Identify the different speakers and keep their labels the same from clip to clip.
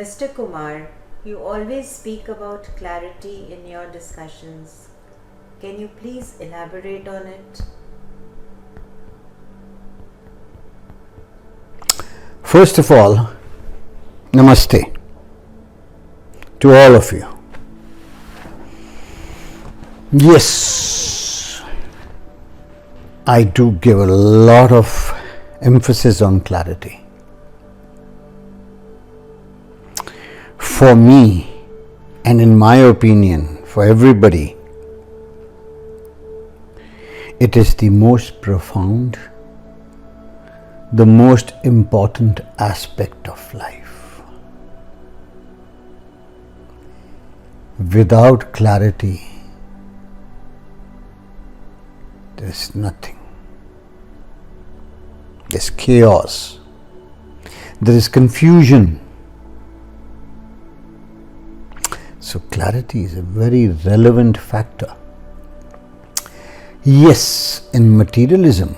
Speaker 1: Mr. Kumar, you always speak about clarity in your discussions. Can you please elaborate on it?
Speaker 2: First of all, namaste to all of you. Yes, I do give a lot of emphasis on clarity. For me, and in my opinion, for everybody, it is the most profound, the most important aspect of life. Without clarity, there is nothing. There is chaos. There is confusion. So clarity is a very relevant factor. Yes, in materialism,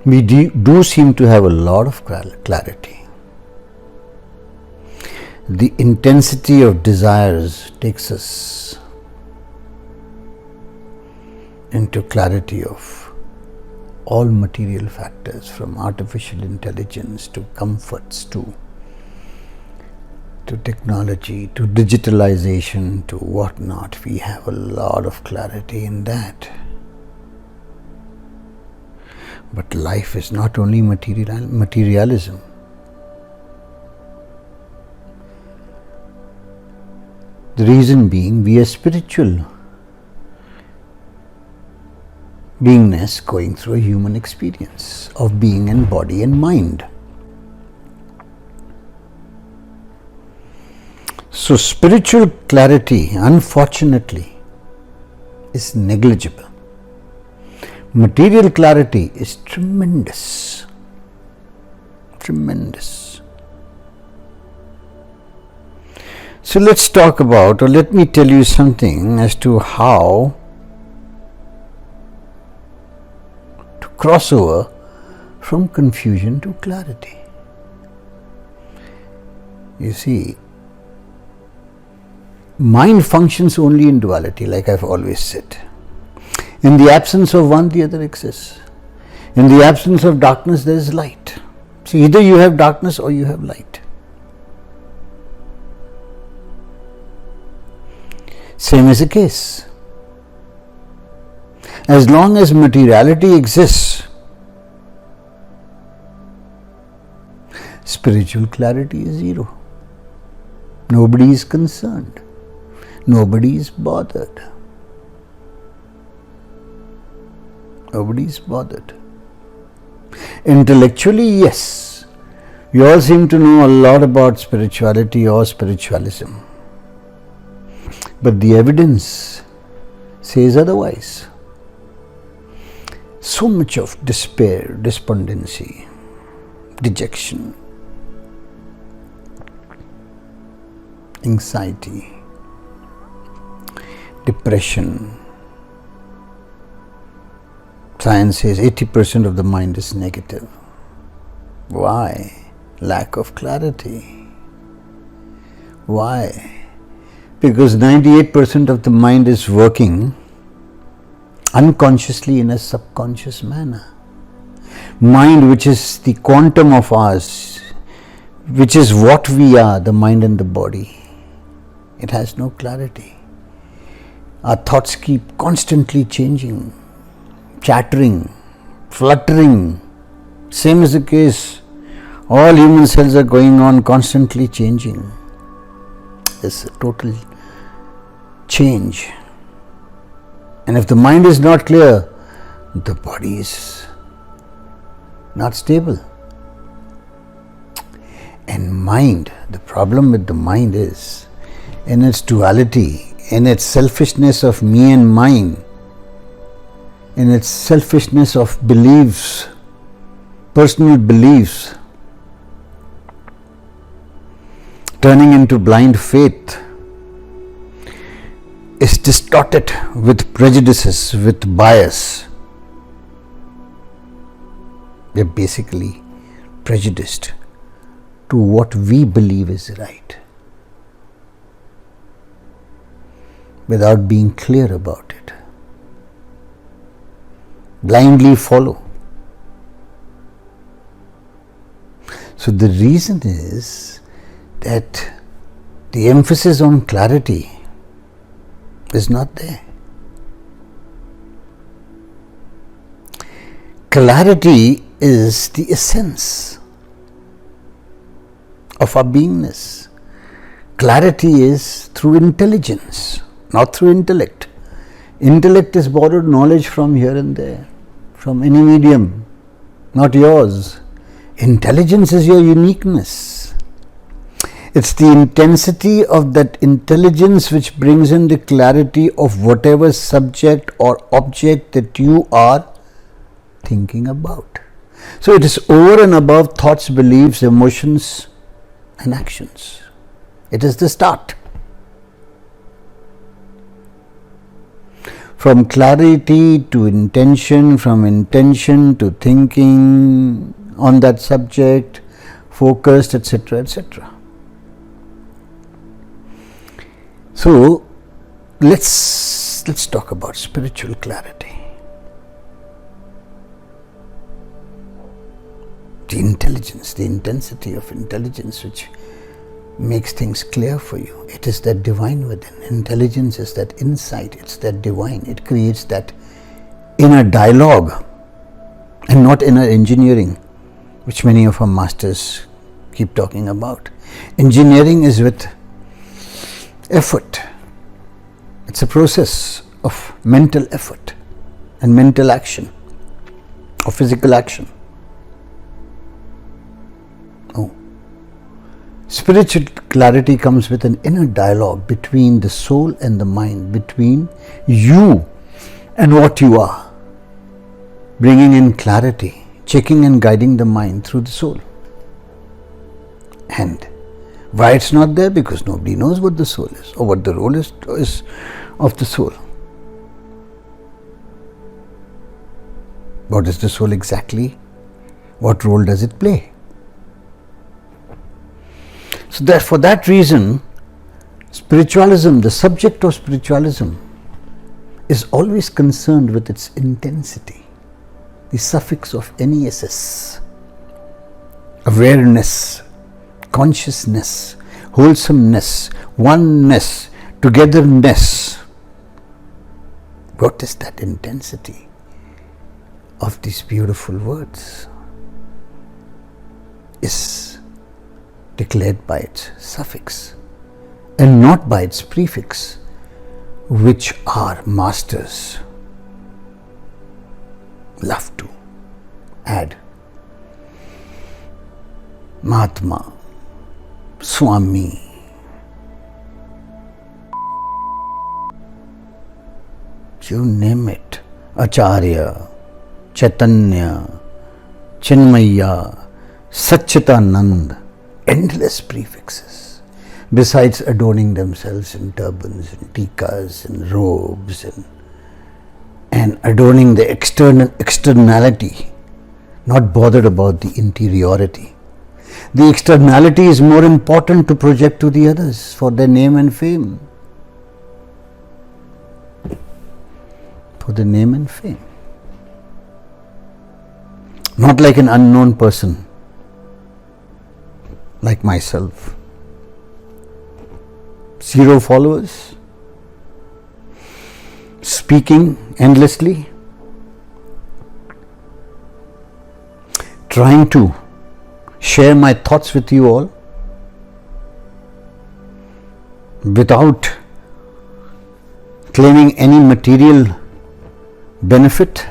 Speaker 2: we do seem to have a lot of clarity. The intensity of desires takes us into clarity of all material factors, from artificial intelligence to comforts to technology, to digitalization, to whatnot. We have a lot of clarity in that. But life is not only materialism. The reason being, we are spiritual beingness going through a human experience of being in body and mind. So spiritual clarity, unfortunately, is negligible. Material clarity is tremendous. Tremendous. So let's talk about, or let me tell you something as to how to cross over from confusion to clarity. You see, mind functions only in duality, like I've always said. In the absence of one, the other exists. In the absence of darkness, there is light. So either you have darkness or you have light. Same is the case. As long as materiality exists, spiritual clarity is zero. Nobody is concerned. Nobody is bothered. Nobody is bothered. Intellectually, yes, we all seem to know a lot about spirituality or spiritualism. But the evidence says otherwise. So much of despair, despondency, dejection, anxiety, depression. Science says 80% of the mind is negative. Why? Lack of clarity. Why? Because 98% of the mind is working unconsciously in a subconscious manner. Mind, which is the quantum of ours, which is what we are, the mind and the body, it has no clarity. Our thoughts keep constantly changing, chattering, fluttering. Same is the case. All human cells are going on constantly changing. There's a total change. And if the mind is not clear, the body is not stable. And mind, the problem with the mind is, in its duality, in its selfishness of me and mine, in its selfishness of beliefs, personal beliefs, turning into blind faith, is distorted with prejudices, with bias. They're basically prejudiced to what we believe is right, without being clear about it. Blindly follow. So the reason is that the emphasis on clarity is not there. Clarity is the essence of our beingness. Clarity is through intelligence, not through intellect. Intellect is borrowed knowledge from here and there, from any medium, not yours. Intelligence is your uniqueness. It's the intensity of that intelligence which brings in the clarity of whatever subject or object that you are thinking about. So it is over and above thoughts, beliefs, emotions and actions. It is the start. From clarity to intention, from intention to thinking on that subject, focused, etc., etc. So let's talk about spiritual clarity. The intelligence, the intensity of intelligence which makes things clear for you. It is that divine within. Intelligence is that insight, it's that divine. It creates that inner dialogue and not inner engineering, which many of our masters keep talking about. Engineering is with effort. It's a process of mental effort and mental action or physical action. Oh. Spiritual clarity comes with an inner dialogue between the soul and the mind, between you and what you are, bringing in clarity, checking and guiding the mind through the soul. And why it's not there? Because nobody knows what the soul is or what the role is of the soul. What is the soul exactly? What role does it play? So that for that reason, spiritualism, the subject of spiritualism, is always concerned with its intensity. The suffix of NESS, awareness, consciousness, wholesomeness, oneness, togetherness. What is that intensity of these beautiful words? Is declared by its suffix and not by its prefix, which our masters love to add. Mahatma, Swami, you name it, Acharya, Chaitanya, Chinmaya, Satchitanand, endless prefixes, besides adorning themselves in turbans and tikas and robes and adorning the externality, not bothered about the interiority. The externality is more important to project to the others for their name and fame. For the name and fame. Not like an unknown person, like myself. 0 followers, speaking endlessly, trying to share my thoughts with you all without claiming any material benefit,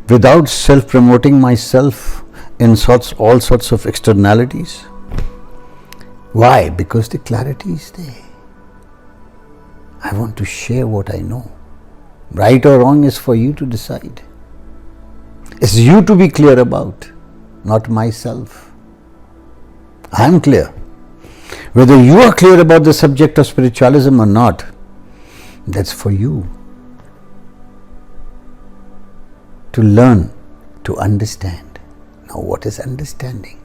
Speaker 2: without self-promoting myself in all sorts of externalities. Why? Because the clarity is there. I want to share what I know. Right or wrong is for you to decide. It's you to be clear about, not myself. I am clear. Whether you are clear about the subject of spiritualism or not, that's for you to learn, to understand. Now what is understanding?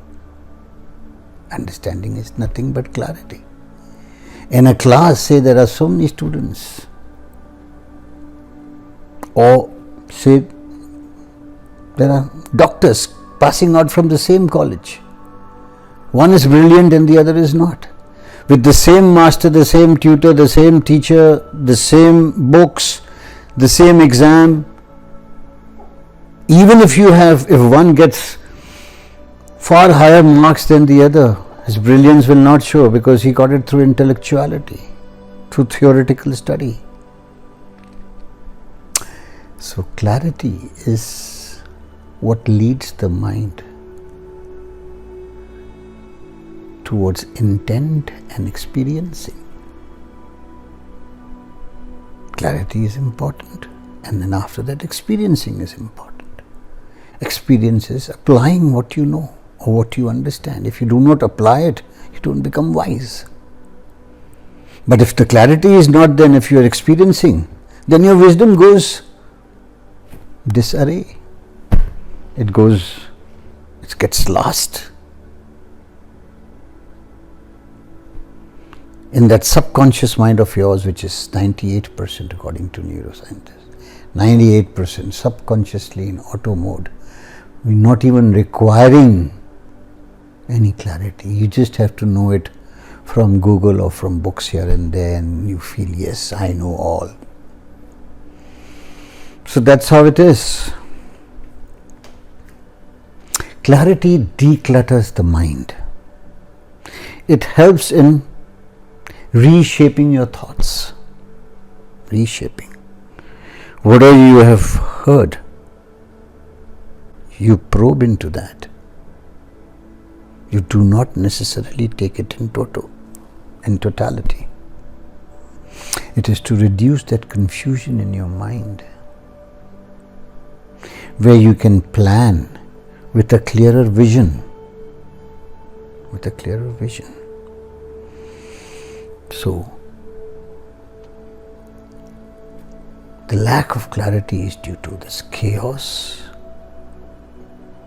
Speaker 2: Understanding is nothing but clarity. In a class, say there are so many students, or say there are doctors passing out from the same college. One is brilliant and the other is not. With the same master, the same tutor, the same teacher, the same books, the same exam, even if one gets far higher marks than the other, his brilliance will not show because he got it through intellectuality, through theoretical study. So clarity is what leads the mind towards intent and experiencing. Clarity is important, and then after that experiencing is important. Experience is applying what you know or what you understand. If you do not apply it, you don't become wise. But if the clarity is not then, if you are experiencing, then your wisdom goes disarray. It gets lost in that subconscious mind of yours, which is 98% according to neuroscientists. 98% subconsciously in auto mode. We're not even requiring any clarity. You just have to know it from Google or from books here and there, and you feel, yes, I know all. So that's how it is. Clarity declutters the mind. It helps in reshaping your thoughts. Reshaping. Whatever you have heard, you probe into that. You do not necessarily take it in totality. It is to reduce that confusion in your mind, where you can plan with a clearer vision. So, the lack of clarity is due to this chaos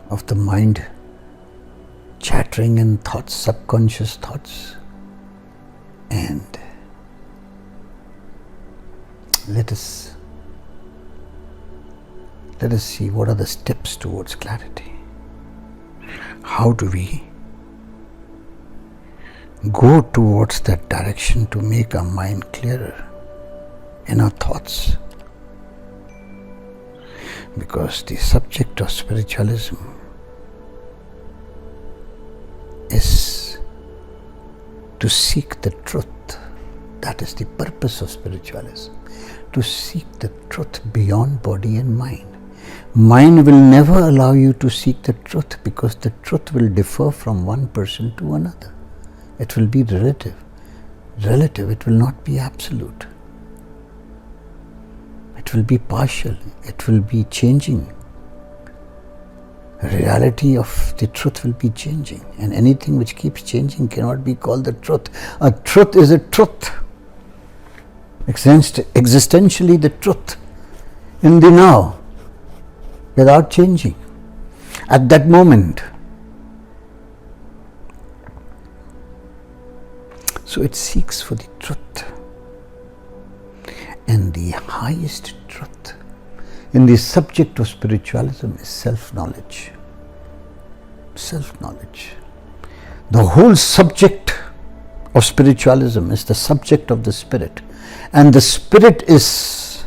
Speaker 2: of the mind chattering in thoughts, subconscious thoughts. And let us see what are the steps towards clarity. How do we go towards that direction to make our mind clearer in our thoughts? Because the subject of spiritualism is to seek the truth. That is the purpose of spiritualism. To seek the truth beyond body and mind. Mind will never allow you to seek the truth, because the truth will differ from one person to another. It will be relative. It will not be absolute. It will be partial. It will be changing. The reality of the truth will be changing, and anything which keeps changing cannot be called the truth. A truth is a truth. Existentially the truth in the now, without changing at that moment. So it seeks for the truth. And the highest truth in the subject of spiritualism is self-knowledge. Self-knowledge. The whole subject of spiritualism is the subject of the spirit. And the spirit is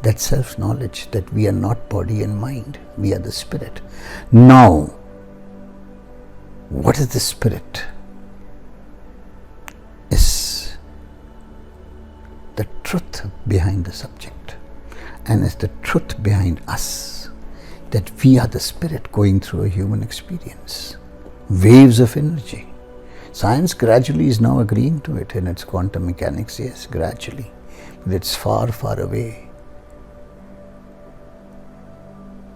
Speaker 2: that self-knowledge that we are not body and mind. We are the spirit. Now, what is the spirit? Is the truth behind the subject, and is the truth behind us, that we are the spirit going through a human experience, waves of energy. Science gradually is now agreeing to it in its quantum mechanics, yes, gradually, but it's far, far away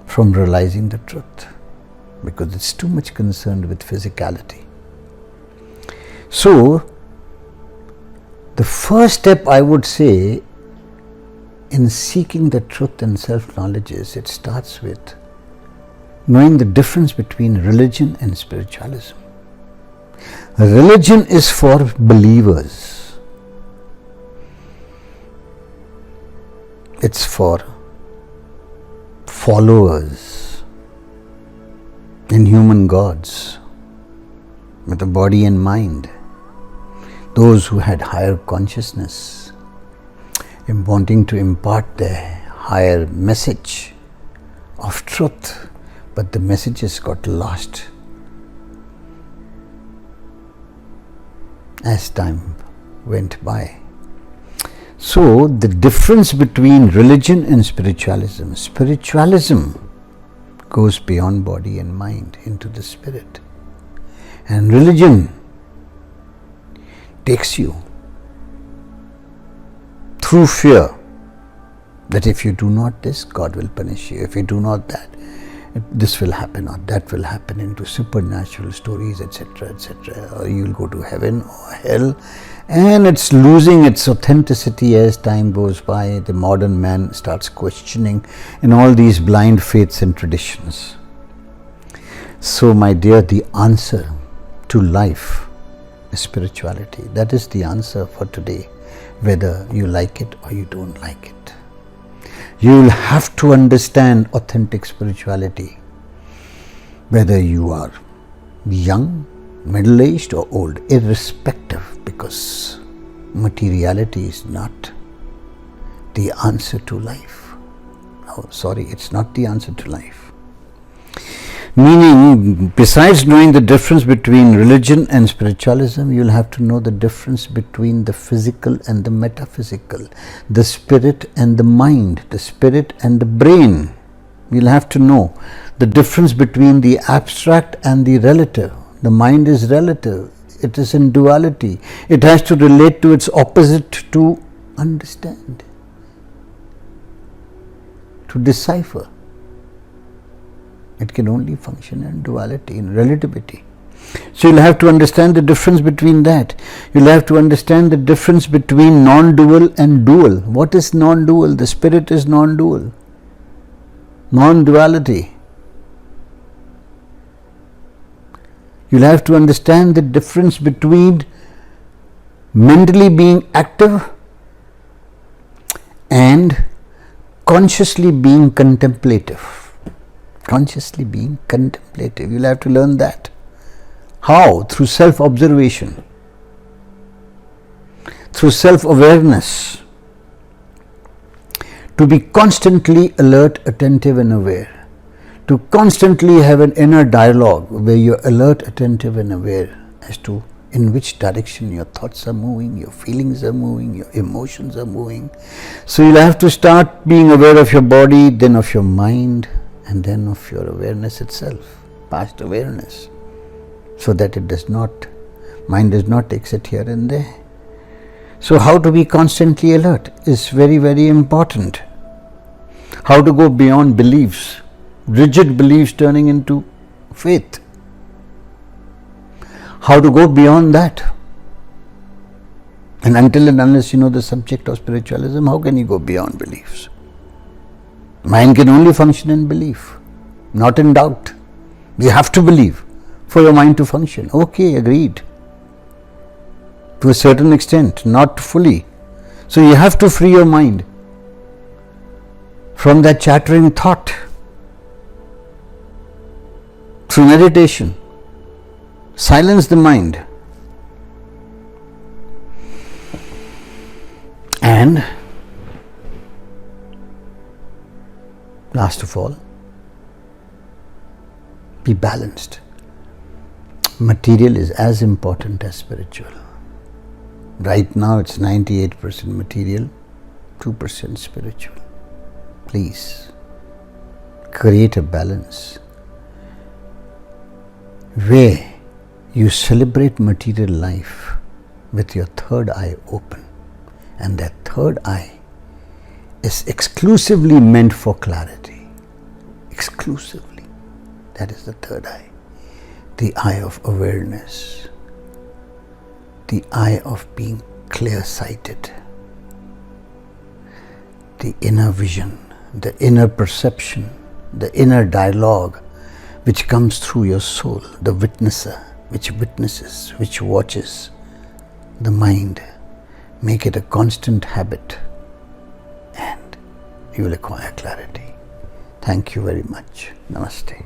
Speaker 2: from realizing the truth, because it's too much concerned with physicality. So, the first step, I would say, in seeking the truth and self-knowledge is, it starts with knowing the difference between religion and spiritualism. Religion is for believers. It's for followers in human gods with a body and mind. Those who had higher consciousness, in wanting to impart their higher message of truth, but the messages got lost as time went by. So the difference between religion and spiritualism goes beyond body and mind into the spirit, and religion takes you through fear that if you do not this, God will punish you. If you do not that, this will happen or that will happen, into supernatural stories, etc., etc. Or you will go to heaven or hell, and it's losing its authenticity as time goes by. The modern man starts questioning in all these blind faiths and traditions. So, my dear, the answer to life is spirituality. That is the answer for today, whether you like it or you don't like it. You will have to understand authentic spirituality, whether you are young, middle-aged or old, irrespective, because materiality is not the answer to life. Oh, sorry, it's not the answer to life. Meaning, besides knowing the difference between religion and spiritualism, you'll have to know the difference between the physical and the metaphysical, the spirit and the mind, the spirit and the brain. You'll have to know the difference between the abstract and the relative. The mind is relative. It is in duality. It has to relate to its opposite to understand, to decipher. It can only function in duality, in relativity. So you'll have to understand the difference between that. You'll have to understand the difference between non-dual and dual. What is non-dual? The spirit is non-dual. Non-duality. You'll have to understand the difference between mentally being active and consciously being contemplative. Consciously being contemplative. You'll have to learn that. How? Through self-observation, through self-awareness, to be constantly alert, attentive and aware, to constantly have an inner dialogue where you're alert, attentive and aware as to in which direction your thoughts are moving, your feelings are moving, your emotions are moving. So you'll have to start being aware of your body, then of your mind, and then of your awareness itself, past awareness, so that mind does not exit here and there. So how to be constantly alert is very, very important. How to go beyond beliefs, rigid beliefs turning into faith. How to go beyond that. And until and unless you know the subject of spiritualism, how can you go beyond beliefs? Mind can only function in belief, not in doubt. You have to believe for your mind to function. Okay, agreed. To a certain extent, not fully. So you have to free your mind from that chattering thought through meditation. Silence the mind. And last of all, be balanced. Material is as important as spiritual. Right now it's 98% material, 2% spiritual. Please create a balance where you celebrate material life with your third eye open, and that third eye is exclusively meant for clarity. Exclusively. That is the third eye. The eye of awareness. The eye of being clear-sighted. The inner vision, the inner perception, the inner dialogue which comes through your soul, the witnesser, which witnesses, which watches the mind. Make it a constant habit and you will acquire clarity. Thank you very much. Namaste.